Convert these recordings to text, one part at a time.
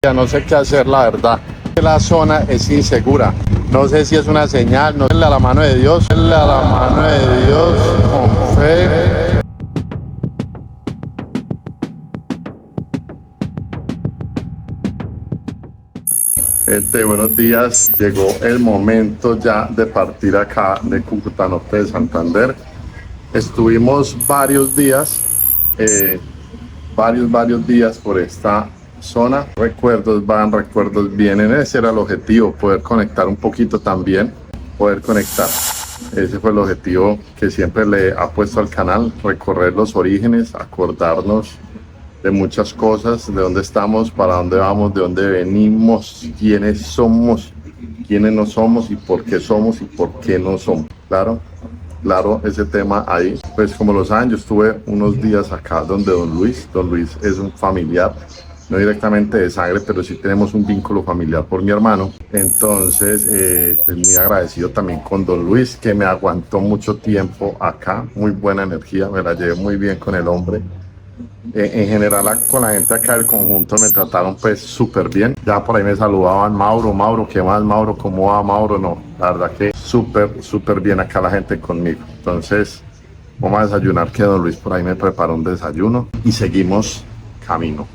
Ya no sé qué hacer, la verdad. La zona es insegura. No sé si es una señal, no es a la mano de Dios, es a la mano de Dios con fe. Buenos días. Llegó el momento ya de partir acá de Cúcuta Norte de Santander. Estuvimos varios días por esta zona. Recuerdos van, recuerdos vienen. Ese era el objetivo, poder conectar un poquito también, poder conectar. Ese fue el objetivo que siempre le ha puesto al canal, recorrer los orígenes, acordarnos de muchas cosas, de dónde estamos, para dónde vamos, de dónde venimos, quiénes somos, quiénes no somos y por qué no somos. Claro, ese tema ahí. Pues como lo saben, yo estuve unos días acá donde Don Luis. Don Luis es un familiar, no directamente de sangre, pero sí tenemos un vínculo familiar por mi hermano. Entonces, pues muy agradecido también con Don Luis, que me aguantó mucho tiempo acá. Muy buena energía, me la llevé muy bien con el hombre. En general con la gente acá del conjunto me trataron pues súper bien. Ya por ahí me saludaban, Mauro, ¿qué más, Mauro? ¿Cómo va, Mauro? No, la verdad que súper bien acá la gente conmigo. Entonces, vamos a desayunar, que Don Luis por ahí me preparó un desayuno y seguimos camino.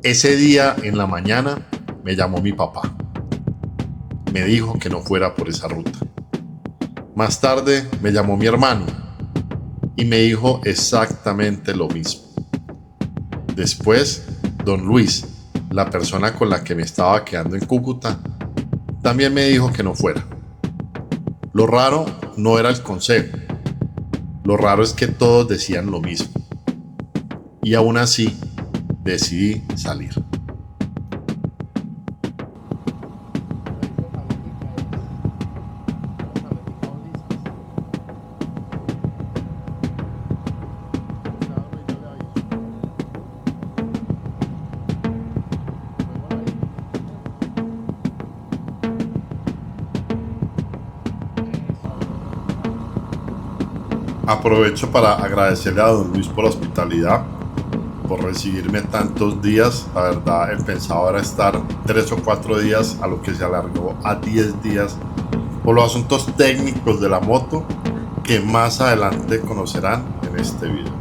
Ese día en la mañana me llamó mi papá. Me dijo que no fuera por esa ruta. Más tarde me llamó mi hermano y me dijo exactamente lo mismo. Después, Don Luis, la persona con la que me estaba quedando en Cúcuta, también me dijo que no fuera. Lo raro no era el consejo. Lo raro es que todos decían lo mismo. Y aún así, decidí salir. Aprovecho para agradecerle a Don Luis por la hospitalidad, por recibirme tantos días. La verdad, el pensado era estar 3 o 4 días, a lo que se alargó a 10 días por los asuntos técnicos de la moto que más adelante conocerán en este video.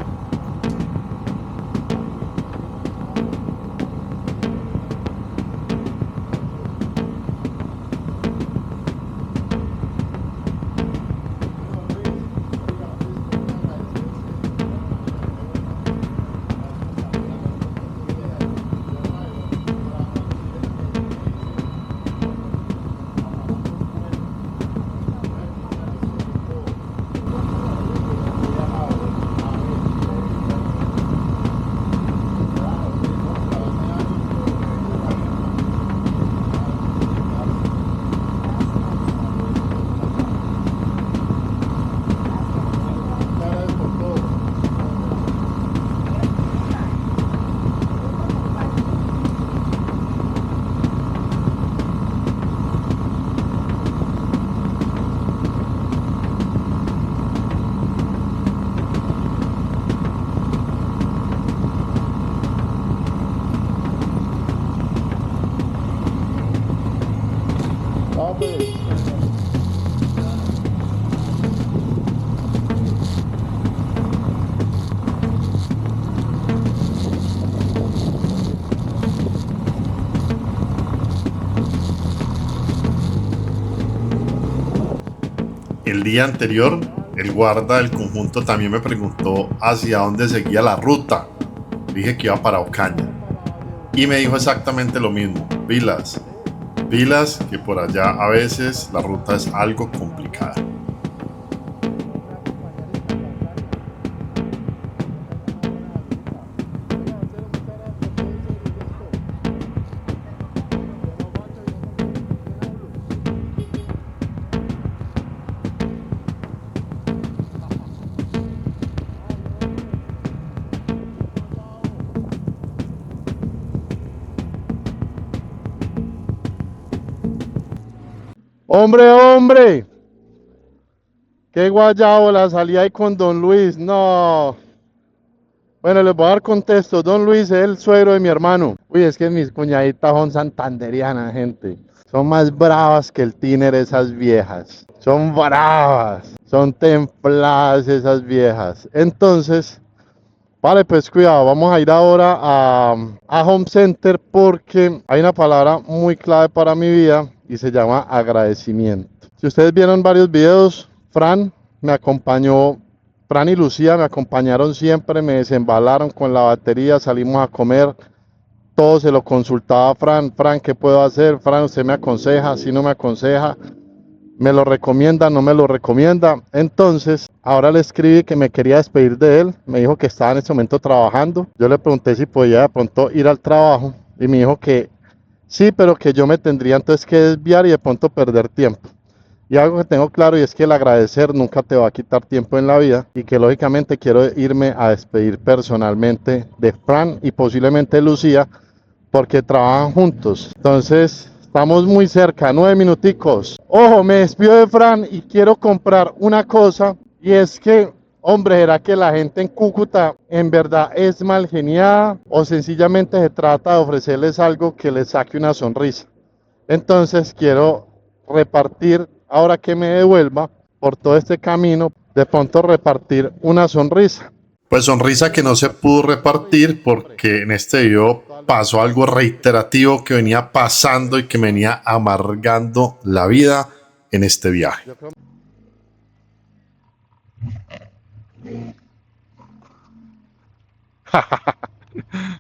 El día anterior, el guarda del conjunto también me preguntó hacia dónde seguía la ruta. Dije que iba para Ocaña. Y me dijo exactamente lo mismo. Pilas, que por allá a veces la ruta es algo complicada. Hombre, qué guayabo la salida ahí con Don Luis, no. Bueno, les voy a dar contexto. Don Luis es el suegro de mi hermano. Uy, es que mis cuñaditas son santanderianas, gente. Son más bravas que el tiner esas viejas. Son bravas. Son templadas esas viejas. Entonces, vale, pues cuidado. Vamos a ir ahora a Home Center porque hay una palabra muy clave para mi vida y se llama agradecimiento. Si ustedes vieron varios videos, Fran me acompañó. Fran y Lucía me acompañaron siempre, me desembalaron con la batería, salimos a comer, todo se lo consultaba a Fran. Fran, ¿qué puedo hacer? Fran, usted me aconseja, si no me aconseja, me lo recomienda, no me lo recomienda. Entonces, ahora le escribí que me quería despedir de él, me dijo que estaba en este momento trabajando. Yo le pregunté si podía de pronto ir al trabajo y me dijo que sí, pero que yo me tendría entonces que desviar y de pronto perder tiempo. Y algo que tengo claro y es que el agradecer nunca te va a quitar tiempo en la vida y que lógicamente quiero irme a despedir personalmente de Fran y posiblemente de Lucía porque trabajan juntos. Entonces, estamos muy cerca, 9 minuticos. Ojo, me despido de Fran y quiero comprar una cosa y es que, hombre, ¿será que la gente en Cúcuta en verdad es mal geniada o sencillamente se trata de ofrecerles algo que les saque una sonrisa? Entonces quiero repartir, ahora que me devuelva por todo este camino, de pronto repartir una sonrisa. Pues sonrisa que no se pudo repartir porque en este video pasó algo reiterativo que venía pasando y que me venía amargando la vida en este viaje.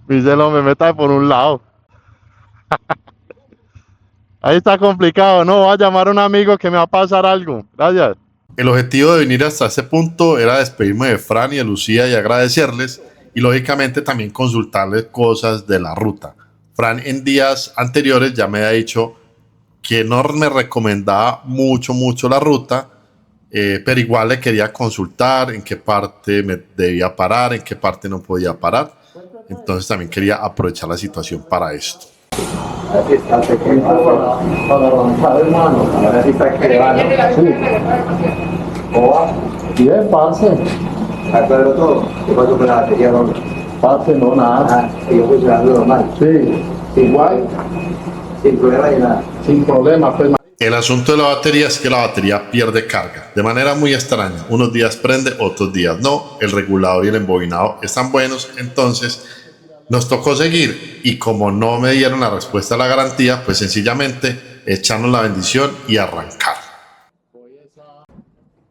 Díselo, me meta por un lado. Ahí está complicado, no, voy a llamar a un amigo que me va a pasar algo. Gracias. El objetivo de venir hasta ese punto era despedirme de Fran y de Lucía y agradecerles y lógicamente también consultarles cosas de la ruta. Fran en días anteriores ya me había dicho que no me recomendaba mucho la ruta, pero igual le quería consultar en qué parte me debía parar, en qué parte no podía parar. Entonces también quería aprovechar la situación para esto. Así está el pequeño para avanzar, hermano. Ahora sí está que va, ¿no? Sí. ¿Cómo va? Bien, parce. ¿Aclaró todo? ¿Qué pasó con la batería, no? Parce, no, nada. Sigue funcionando normal. Sí, igual, Sin problema ni nada. sin problema, pues. El asunto de la batería es que la batería pierde carga de manera muy extraña. Unos días prende, otros días no. El regulador y el embobinado están buenos, entonces nos tocó seguir y como no me dieron la respuesta a la garantía, pues sencillamente echarnos la bendición y arrancar.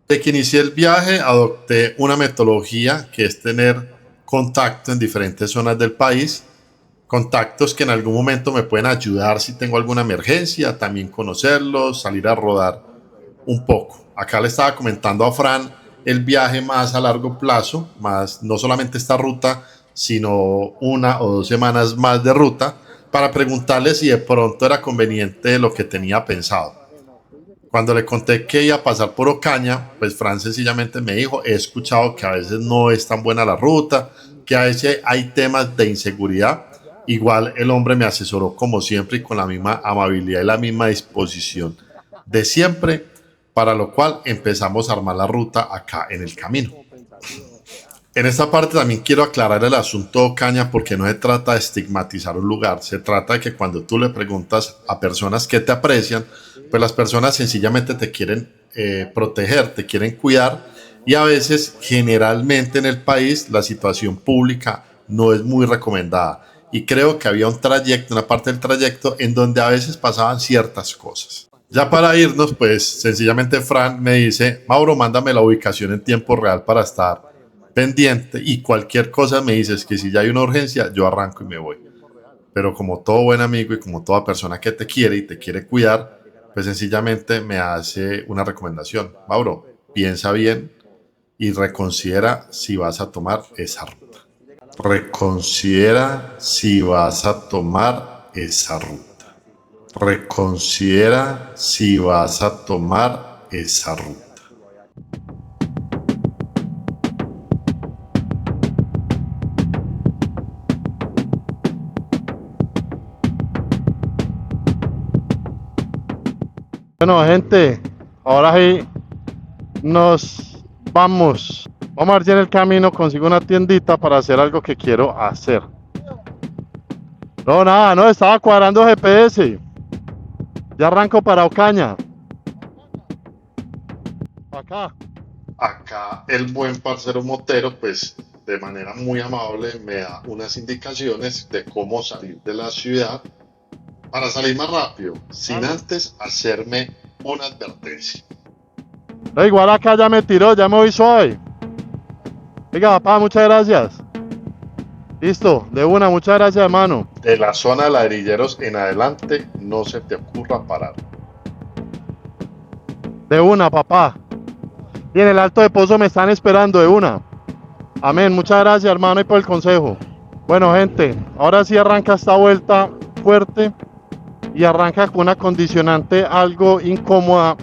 De que inicié el viaje adopté una metodología que es tener contacto en diferentes zonas del país, contactos que en algún momento me pueden ayudar si tengo alguna emergencia, también conocerlos, salir a rodar un poco. Acá le estaba comentando a Fran el viaje más a largo plazo, más no solamente esta ruta, sino 1 o 2 semanas más de ruta, para preguntarle si de pronto era conveniente lo que tenía pensado. Cuando le conté que iba a pasar por Ocaña, pues Fran sencillamente me dijo, he escuchado que a veces no es tan buena la ruta, que a veces hay temas de inseguridad. Igual el hombre me asesoró como siempre y con la misma amabilidad y la misma disposición de siempre, para lo cual empezamos a armar la ruta acá en el camino. En esta parte también quiero aclarar el asunto de Ocaña porque no se trata de estigmatizar un lugar, se trata de que cuando tú le preguntas a personas que te aprecian, pues las personas sencillamente te quieren proteger, te quieren cuidar y a veces generalmente en el país la situación pública no es muy recomendada y creo que había un trayecto, una parte del trayecto en donde a veces pasaban ciertas cosas. Ya para irnos, pues sencillamente Fran me dice, Mauro, mándame la ubicación en tiempo real para estar pendiente y cualquier cosa me dices que si ya hay una urgencia, yo arranco y me voy. Pero como todo buen amigo y como toda persona que te quiere y te quiere cuidar, pues sencillamente me hace una recomendación. Mauro, piensa bien y reconsidera si vas a tomar esa ruta. Reconsidera si vas a tomar esa ruta. Reconsidera si vas a tomar esa ruta. Bueno, gente, ahora sí nos vamos. Vamos a ver si en el camino consigo una tiendita para hacer algo que quiero hacer. No, nada, no, estaba cuadrando GPS. Ya arranco para Ocaña. Acá. Acá el buen parcero motero, pues de manera muy amable me da unas indicaciones de cómo salir de la ciudad para salir más rápido, sin antes hacerme una advertencia. Igual acá ya me tiró, ya me voy suave. Oiga, papá, muchas gracias. Listo, de una, muchas gracias, hermano. De la zona de ladrilleros en adelante, no se te ocurra parar. De una, papá. Y en el Alto de Pozo me están esperando, de una. Amén, muchas gracias, hermano, y por el consejo. Bueno, gente, ahora sí arranca esta vuelta fuerte y arranca con una condicionante algo incómoda.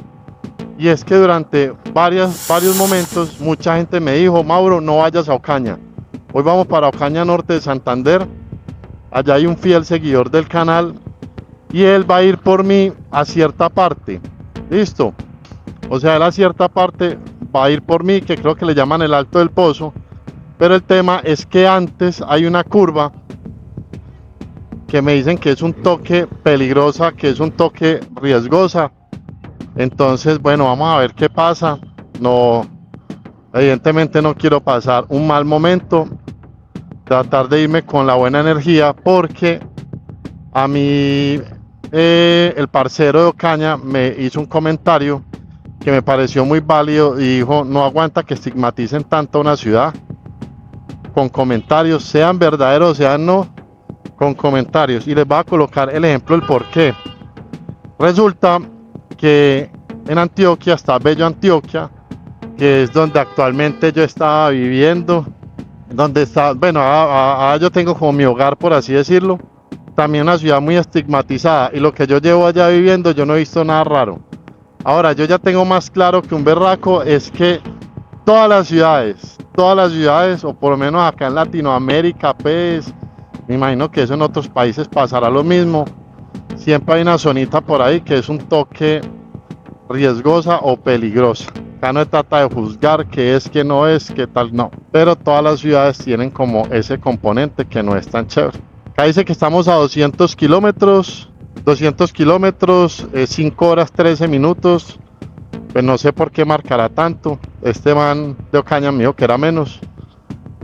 Y es que durante varios momentos mucha gente me dijo: Mauro, no vayas a Ocaña. Hoy vamos para Ocaña Norte de Santander. Allá hay un fiel seguidor del canal y él va a ir por mí a cierta parte. Listo. O sea, él a cierta parte va a ir por mí, que creo que le llaman el Alto del Pozo. Pero el tema es que antes hay una curva que me dicen que es un toque peligrosa, que es un toque riesgosa. Entonces, bueno, vamos a ver qué pasa. No, evidentemente no quiero pasar un mal momento. Tratar de irme con la buena energía, porque a mí el parcero de Ocaña me hizo un comentario que me pareció muy válido y dijo: no aguanta que estigmaticen tanto a una ciudad con comentarios, sean verdaderos, sean no, con comentarios. Y les voy a colocar el ejemplo del por qué. Resulta que en Antioquia está Bello Antioquia, que es donde actualmente yo estaba viviendo, donde está, bueno, yo tengo como mi hogar, por así decirlo. También una ciudad muy estigmatizada, y lo que yo llevo allá viviendo, yo no he visto nada raro. Ahora, yo ya tengo más claro que un berraco es que todas las ciudades, o por lo menos acá en Latinoamérica, pues, me imagino que eso en otros países pasará lo mismo. Siempre hay una zonita por ahí que es un toque riesgosa o peligrosa. Acá no se trata de juzgar qué es, qué no es, qué tal, no. Pero todas las ciudades tienen como ese componente que no es tan chévere. Acá dice que estamos a 200 kilómetros, 5 horas 13 minutos. Pues no sé por qué marcará tanto. Este man de Ocaña me dijo que era menos.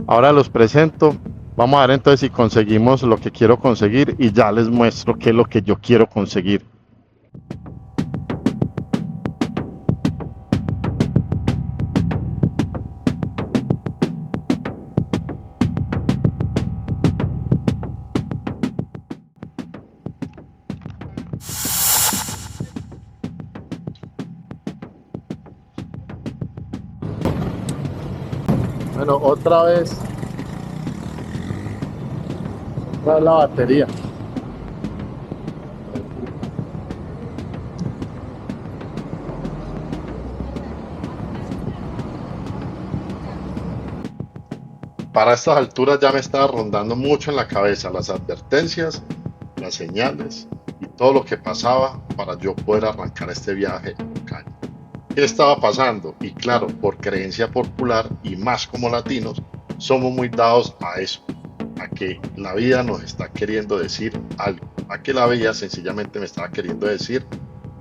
Ahora los presento. Vamos a ver entonces si conseguimos lo que quiero conseguir y ya les muestro qué es lo que yo quiero conseguir. Bueno, otra vez la batería. Para estas alturas ya me estaba rondando mucho en la cabeza las advertencias, las señales y todo lo que pasaba para yo poder arrancar este viaje a Ocaña. ¿Qué estaba pasando? Y claro, por creencia popular y más como latinos, somos muy dados a eso, a que la vida nos está queriendo decir algo, a que la vida sencillamente me estaba queriendo decir: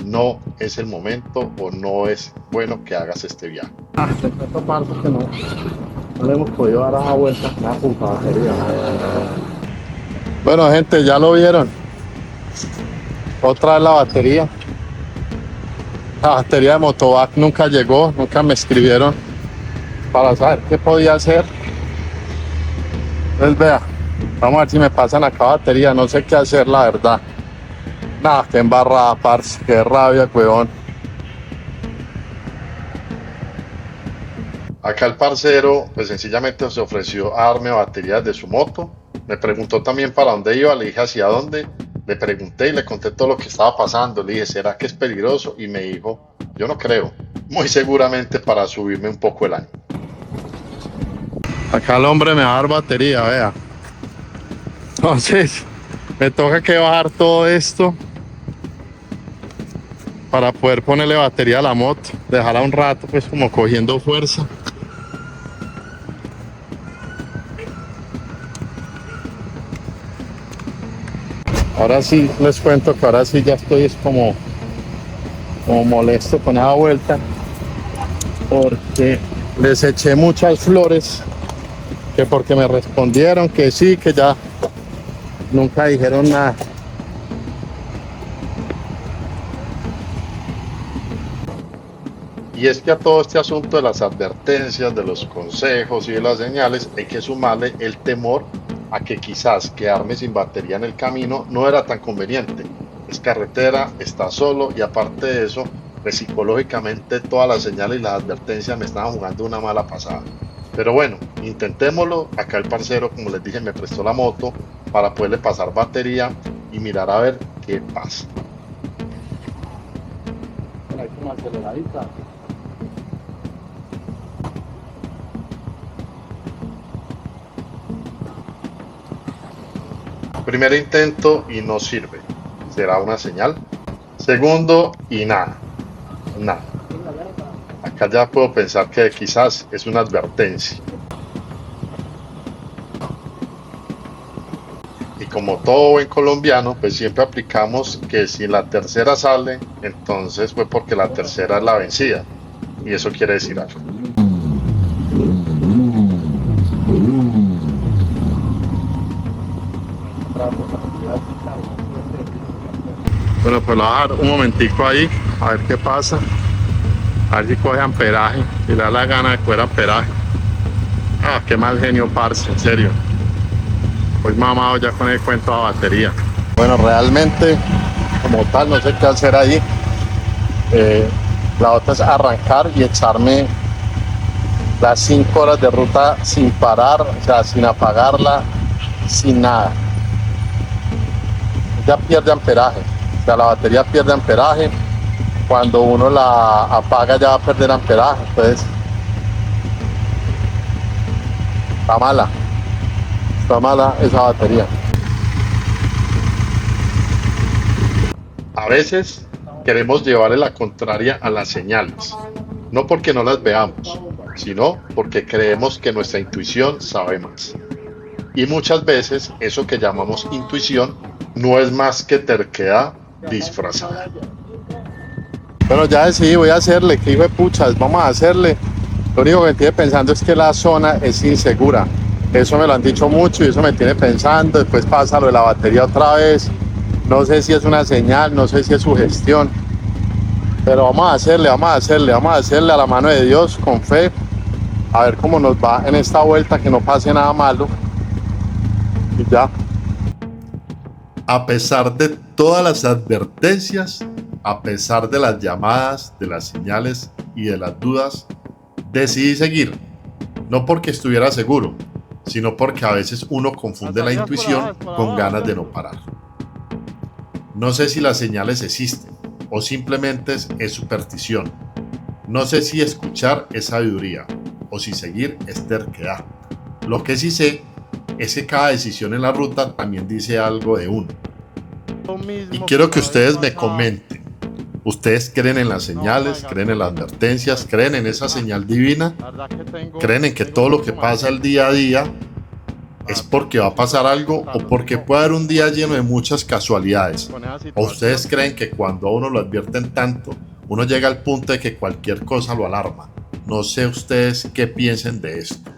no es el momento o no es bueno que hagas este viaje. Esta parte que no le hemos podido dar a la vuelta, nada, puta batería. Bueno, gente, ya lo vieron. Otra vez la batería. La batería de Motovac nunca llegó, nunca me escribieron para saber qué podía hacer. Entonces, vea, vamos a ver si me pasan acá batería. No sé qué hacer, la verdad. Nada, qué embarrada, parce, qué rabia, huevón. Acá el parcero pues sencillamente se ofreció a darme baterías de su moto. Me preguntó también para dónde iba, le dije hacia dónde. Le pregunté y le conté todo lo que estaba pasando. Le dije: ¿será que es peligroso? Y me dijo: yo no creo. Muy seguramente para subirme un poco el ánimo. Acá el hombre me va a dar batería, vea. Entonces, me toca que bajar todo esto para poder ponerle batería a la moto. Dejarla un rato, pues, como cogiendo fuerza. Ahora sí les cuento que ahora sí ya estoy es como molesto con esa vuelta, porque les eché muchas flores, que porque me respondieron que sí, que ya nunca dijeron nada. Y es que a todo este asunto de las advertencias, de los consejos y de las señales hay que sumarle el temor a que quizás quedarme sin batería en el camino no era tan conveniente. Es carretera, está solo y aparte de eso, pues psicológicamente todas las señales y las advertencias me estaban jugando una mala pasada. Pero bueno, intentémoslo. Acá el parcero, como les dije, me prestó la moto para poderle pasar batería y mirar a ver qué pasa. Primer intento y no sirve. ¿Será una señal? Segundo y nada. Nada. Acá ya puedo pensar que quizás es una advertencia. Y como todo buen colombiano, pues siempre aplicamos que si la tercera sale, entonces fue porque la tercera es la vencida. Y eso quiere decir algo. Bueno, pues lo voy a dar un momentico ahí, a ver qué pasa. A ver si coge amperaje, si le da la gana de coger amperaje. Ah, qué mal genio, parce, en serio. Pues mamado ya con el cuento de batería. Bueno, realmente, como tal, no sé qué hacer ahí. La otra es arrancar y echarme las 5 horas de ruta sin parar, o sea, sin apagarla, sin nada. Ya pierde amperaje, o sea, la batería pierde amperaje. Cuando uno la apaga ya va a perder amperaje, entonces está mala esa batería. A veces queremos llevarle la contraria a las señales, no porque no las veamos, sino porque creemos que nuestra intuición sabe más. Y muchas veces eso que llamamos intuición no es más que terquedad disfrazada. Bueno, ya decidí, voy a hacerle, que hijo de puchas, vamos a hacerle. Lo único que me tiene pensando es que la zona es insegura. Eso me lo han dicho mucho y eso me tiene pensando. Después pasa lo de la batería otra vez. No sé si es una señal, no sé si es sugestión. Pero vamos a hacerle a la mano de Dios, con fe. A ver cómo nos va en esta vuelta, que no pase nada malo. Y ya. A pesar de todas las advertencias, a pesar de las llamadas, de las señales y de las dudas, decidí seguir. No porque estuviera seguro, sino porque a veces uno confunde la intuición con ganas de no parar. No sé si las señales existen o simplemente es superstición. No sé si escuchar es sabiduría o si seguir es terquedad. Lo que sí sé es que cada decisión en la ruta también dice algo de uno. Y quiero que ustedes me comenten. ¿Ustedes creen en las señales? ¿Creen en las advertencias? ¿Creen en esa señal divina? ¿Creen en que todo lo que pasa el día a día es porque va a pasar algo o porque puede haber un día lleno de muchas casualidades? ¿O ustedes creen que cuando a uno lo advierten tanto, uno llega al punto de que cualquier cosa lo alarma? No sé ustedes qué piensen de esto.